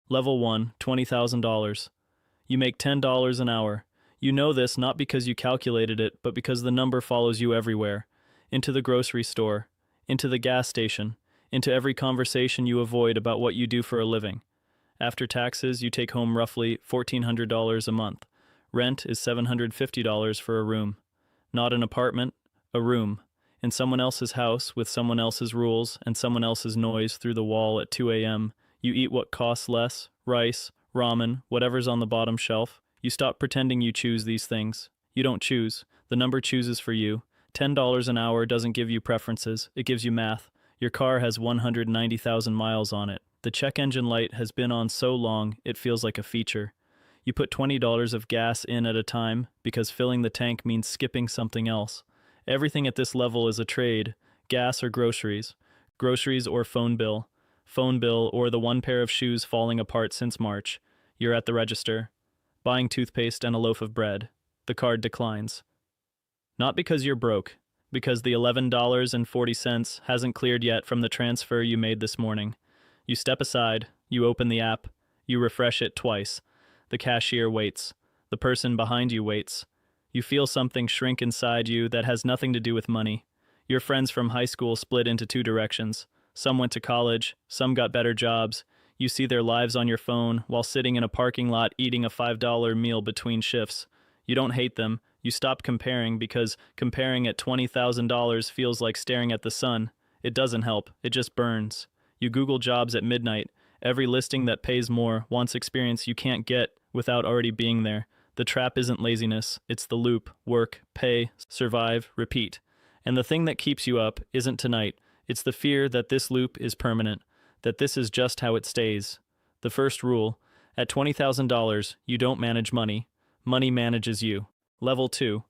Level 1, $20,000. You make $10 an hour. You know this not because you calculated it, but because the number follows you everywhere. Into the grocery store, into the gas station, into every conversation you avoid about what you do for a living. After taxes, you take home roughly $1,400 a month. Rent is $750 for a room. Not an apartment, a room. In someone else's house with someone else's rules and someone else's noise through the wall at 2 a.m., you eat what costs less, rice, ramen, whatever's on the bottom shelf. You stop pretending you choose these things. You don't choose. The number chooses for you. $10 an hour doesn't give you preferences. It gives you math. Your car has 190,000 miles on it. The check engine light has been on so long, it feels like a feature. You put $20 of gas in at a time because filling the tank means skipping something else. Everything at this level is a trade, gas or groceries. Groceries or phone bill. Phone bill or the one pair of shoes falling apart since March. You're at the register. Buying toothpaste and a loaf of bread. The card declines. Not because you're broke, because the $11.40 hasn't cleared yet from the transfer you made this morning. You step aside, you open the app, you refresh it twice. The cashier waits. The person behind you waits. You feel something shrink inside you that has nothing to do with money. Your friends from high school split into two directions. Some went to college, some got better jobs. You see their lives on your phone while sitting in a parking lot eating a $5 meal between shifts. You don't hate them. You stop comparing because comparing at $20,000 feels like staring at the sun. It doesn't help. It just burns. You Google jobs at midnight. Every listing that pays more wants experience you can't get without already being there. The trap isn't laziness. It's the loop. Work, pay, survive, repeat. And the thing that keeps you up isn't tonight. It's the fear that this loop is permanent, that this is just how it stays. The first rule, at $20,000, you don't manage money. Money manages you. Level 2,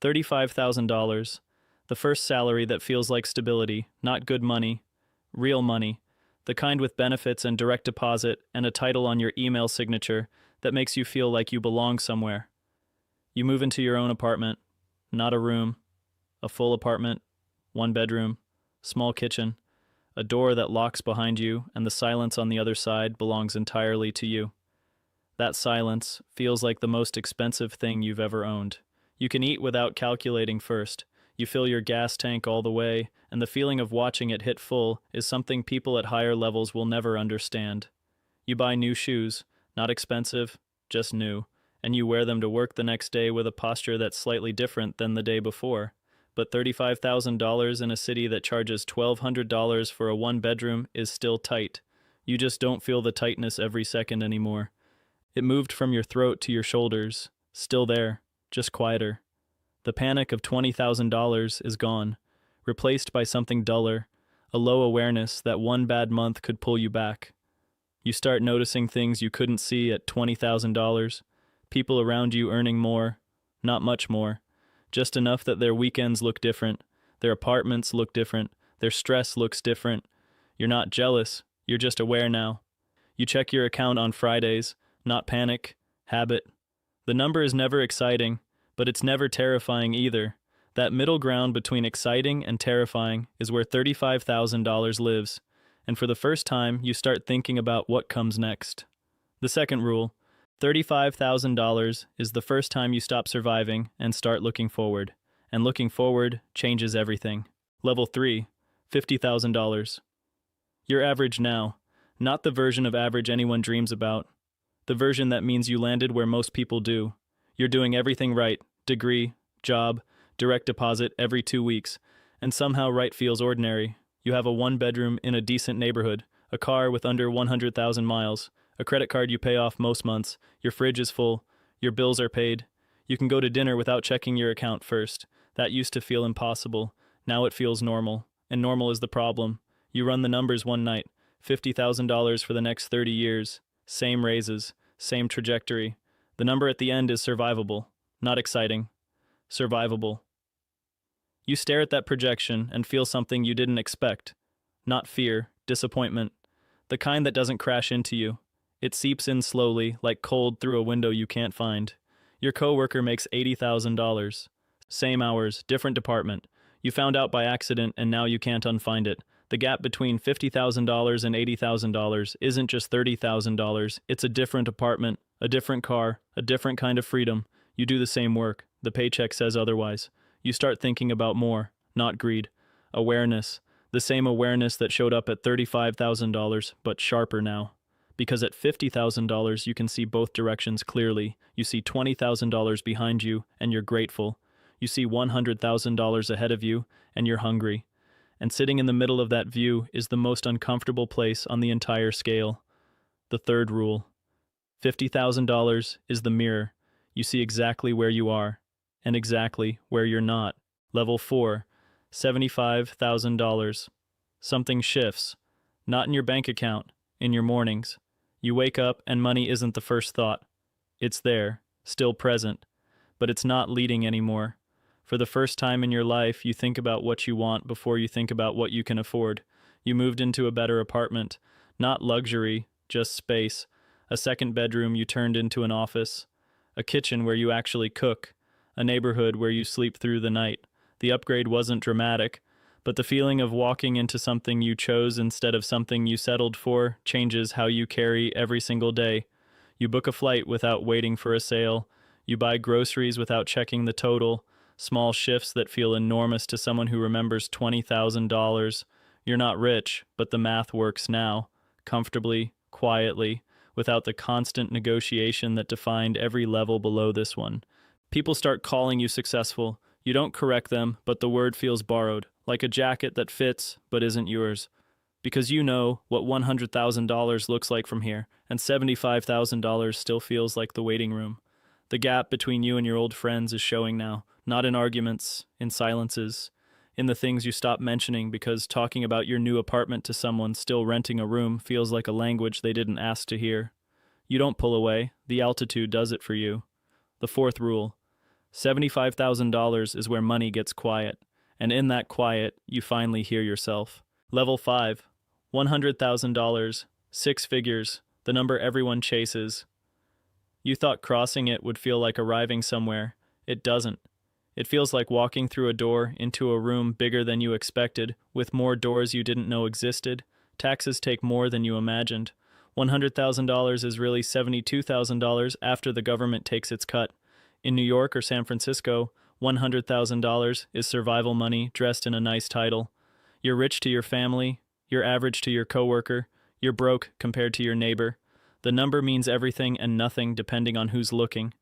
$35,000. The first salary that feels like stability, not good money, real money. The kind with benefits and direct deposit and a title on your email signature that makes you feel like you belong somewhere. You move into your own apartment, not a room, a full apartment, one bedroom, small kitchen, a door that locks behind you and the silence on the other side belongs entirely to you. That silence feels like the most expensive thing you've ever owned. You can eat without calculating first. You fill your gas tank all the way, and the feeling of watching it hit full is something people at higher levels will never understand. You buy new shoes, not expensive, just new, and you wear them to work the next day with a posture that's slightly different than the day before. But $35,000 in a city that charges $1,200 for a one-bedroom is still tight. You just don't feel the tightness every second anymore. It moved from your throat to your shoulders, still there, just quieter. The panic of $20,000 is gone, replaced by something duller, a low awareness that one bad month could pull you back. You start noticing things you couldn't see at $20,000, people around you earning more, not much more, just enough that their weekends look different, their apartments look different, their stress looks different. You're not jealous, you're just aware now. You check your account on Fridays, not panic, habit. The number is never exciting, but it's never terrifying either. That middle ground between exciting and terrifying is where $35,000 lives, and for the first time you start thinking about what comes next. The second rule, $35,000 is the first time you stop surviving and start looking forward, and looking forward changes everything. Level 3, $50,000. You're average now, not the version of average anyone dreams about. The version that means you landed where most people do. You're doing everything right, degree, job, direct deposit every 2 weeks, and somehow right feels ordinary. You have a one-bedroom in a decent neighborhood, a car with under 100,000 miles, a credit card you pay off most months, your fridge is full, your bills are paid. You can go to dinner without checking your account first. That used to feel impossible. Now it feels normal, and normal is the problem. You run the numbers one night, $50,000 for the next 30 years, same raises, same trajectory. The number at the end is survivable, not exciting. Survivable. You stare at that projection and feel something you didn't expect. Not fear, disappointment. The kind that doesn't crash into you. It seeps in slowly, like cold through a window you can't find. Your coworker makes $80,000. Same hours, different department. You found out by accident and now you can't unfind it. The gap between $50,000 and $80,000 isn't just $30,000, it's a different apartment, a different car, a different kind of freedom. You do the same work, the paycheck says otherwise. You start thinking about more, not greed. Awareness, the same awareness that showed up at $35,000, but sharper now. Because at $50,000, you can see both directions clearly. You see $20,000 behind you, and you're grateful. You see $100,000 ahead of you, and you're hungry. And sitting in the middle of that view is the most uncomfortable place on the entire scale. The third rule. $50,000 is the mirror. You see exactly where you are, and exactly where you're not. Level 4. $75,000. Something shifts. Not in your bank account, in your mornings. You wake up and money isn't the first thought. It's there, still present, but it's not leading anymore. For the first time in your life, you think about what you want before you think about what you can afford. You moved into a better apartment. Not luxury, just space. A second bedroom you turned into an office. A kitchen where you actually cook. A neighborhood where you sleep through the night. The upgrade wasn't dramatic, but the feeling of walking into something you chose instead of something you settled for changes how you carry every single day. You book a flight without waiting for a sale. You buy groceries without checking the total. Small shifts that feel enormous to someone who remembers $20,000. You're not rich, but the math works now, comfortably, quietly, without the constant negotiation that defined every level below this one. People start calling you successful. You don't correct them, but the word feels borrowed, like a jacket that fits but isn't yours. Because you know what $100,000 looks like from here, and $75,000 still feels like the waiting room. The gap between you and your old friends is showing now, not in arguments, in silences, in the things you stop mentioning because talking about your new apartment to someone still renting a room feels like a language they didn't ask to hear. You don't pull away, the altitude does it for you. The fourth rule. $75,000 is where money gets quiet, and in that quiet, you finally hear yourself. Level 5. $100,000, 6 figures, the number everyone chases. You thought crossing it would feel like arriving somewhere. It doesn't. It feels like walking through a door into a room bigger than you expected, with more doors you didn't know existed. Taxes take more than you imagined. $100,000 is really $72,000 after the government takes its cut. In New York or San Francisco, $100,000 is survival money dressed in a nice title. You're rich to your family, you're average to your coworker, you're broke compared to your neighbor. The number means everything and nothing depending on who's looking.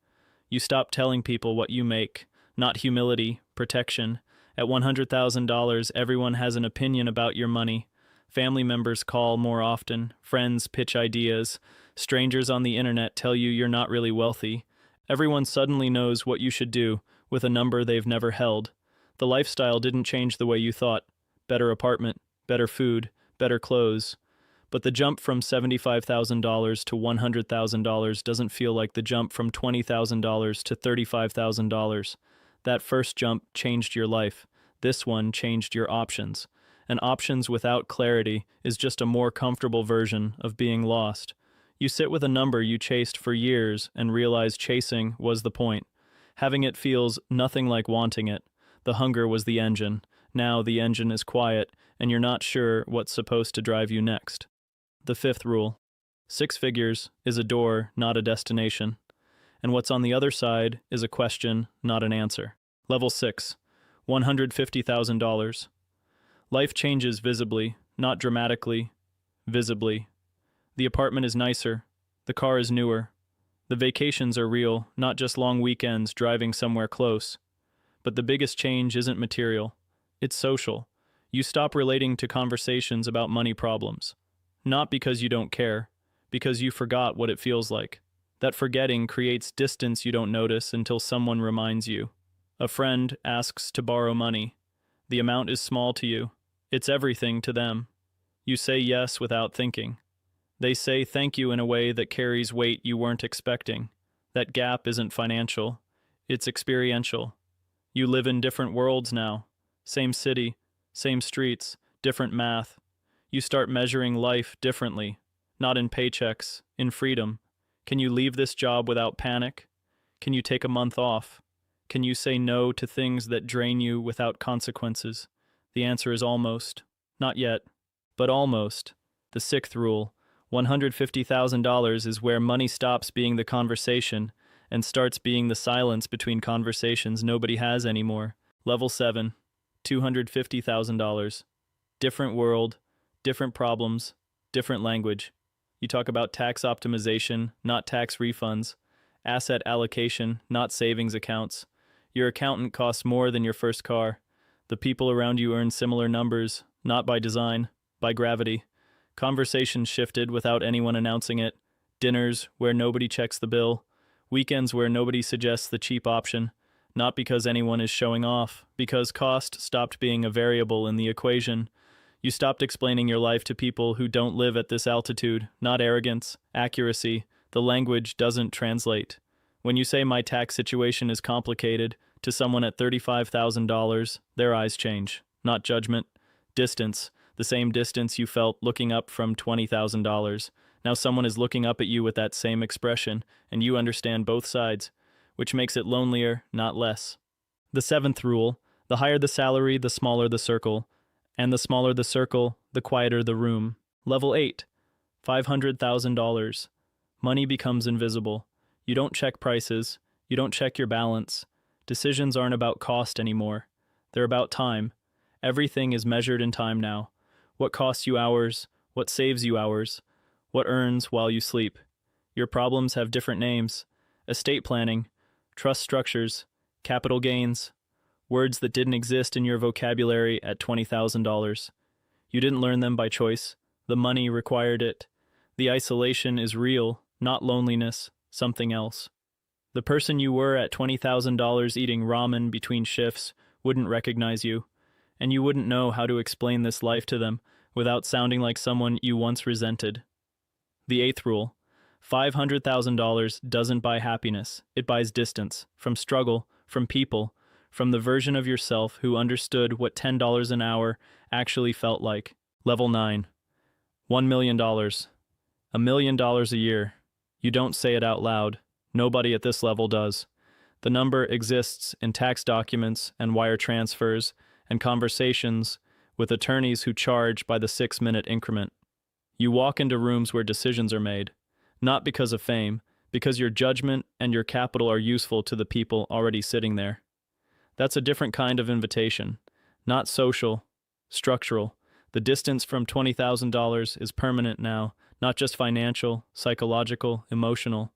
You stop telling people what you make, not humility, protection. At $100,000, everyone has an opinion about your money. Family members call more often, friends pitch ideas, strangers on the internet tell you you're not really wealthy. Everyone suddenly knows what you should do with a number they've never held. The lifestyle didn't change the way you thought. Better apartment, better food, better clothes. But the jump from $75,000 to $100,000 doesn't feel like the jump from $20,000 to $35,000. That first jump changed your life. This one changed your options. And options without clarity is just a more comfortable version of being lost. You sit with a number you chased for years and realize chasing was the point. Having it feels nothing like wanting it. The hunger was the engine. Now the engine is quiet, and you're not sure what's supposed to drive you next. The fifth rule. 6 figures is a door, not a destination. And what's on the other side is a question, not an answer. Level 6. $150,000. Life changes visibly, not dramatically, visibly. The apartment is nicer. The car is newer. The vacations are real, not just long weekends driving somewhere close. But the biggest change isn't material. It's social. You stop relating to conversations about money problems. Not because you don't care, because you forgot what it feels like. That forgetting creates distance you don't notice until someone reminds you. A friend asks to borrow money. The amount is small to you. It's everything to them. You say yes without thinking. They say thank you in a way that carries weight you weren't expecting. That gap isn't financial. It's experiential. You live in different worlds now. Same city, same streets, different math. You start measuring life differently, not in paychecks, in freedom. Can you leave this job without panic? Can you take a month off? Can you say no to things that drain you without consequences? The answer is almost. Not yet. But almost. The sixth rule, $150,000 is where money stops being the conversation and starts being the silence between conversations nobody has anymore. Level 7, $250,000. Different world, different problems, different language. You talk about tax optimization, not tax refunds, asset allocation, not savings accounts. Your accountant costs more than your first car. The people around you earn similar numbers, not by design, by gravity. Conversations shifted without anyone announcing it. Dinners where nobody checks the bill. Weekends where nobody suggests the cheap option. Not because anyone is showing off, because cost stopped being a variable in the equation. You stopped explaining your life to people who don't live at this altitude, not arrogance, accuracy. The language doesn't translate. When you say my tax situation is complicated to someone at $35,000, their eyes change. Not judgment, distance, the same distance you felt looking up from $20,000. Now someone is looking up at you with that same expression, and you understand both sides, which makes it lonelier, not less. The seventh rule, the higher the salary, the smaller the circle, and the smaller the circle, the quieter the room. Level 8, $500,000. Money becomes invisible. You don't check prices, you don't check your balance. Decisions aren't about cost anymore. They're about time. Everything is measured in time now. What costs you hours, what saves you hours, what earns while you sleep. Your problems have different names. Estate planning, trust structures, capital gains, words that didn't exist in your vocabulary at $20,000. You didn't learn them by choice. The money required it. The isolation is real, not loneliness, something else. The person you were at $20,000 eating ramen between shifts wouldn't recognize you, and you wouldn't know how to explain this life to them without sounding like someone you once resented. The eighth rule, $500,000 doesn't buy happiness, it buys distance, from struggle, from people, from the version of yourself who understood what $10 an hour actually felt like. Level 9, $1 million. $1 million a year. You don't say it out loud. Nobody at this level does. The number exists in tax documents and wire transfers and conversations with attorneys who charge by the 6-minute increment. You walk into rooms where decisions are made, not because of fame, because your judgment and your capital are useful to the people already sitting there. That's a different kind of invitation, not social, structural. The distance from $20,000 is permanent now, not just financial, psychological, emotional.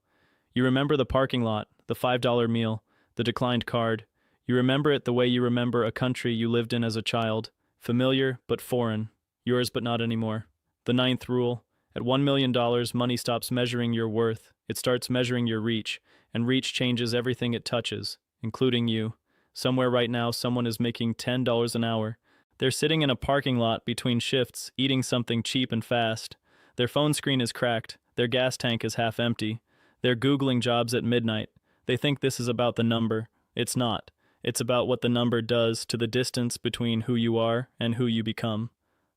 You remember the parking lot, the $5 meal, the declined card. You remember it the way you remember a country you lived in as a child, familiar but foreign, yours but not anymore. The ninth rule, at $1 million, money stops measuring your worth. It starts measuring your reach, and reach changes everything it touches, including you. Somewhere right now, someone is making $10 an hour. They're sitting in a parking lot between shifts, eating something cheap and fast. Their phone screen is cracked. Their gas tank is half empty. They're Googling jobs at midnight. They think this is about the number. It's not. It's about what the number does to the distance between who you are and who you become.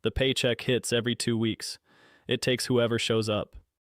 The paycheck hits every 2 weeks. It takes whoever shows up.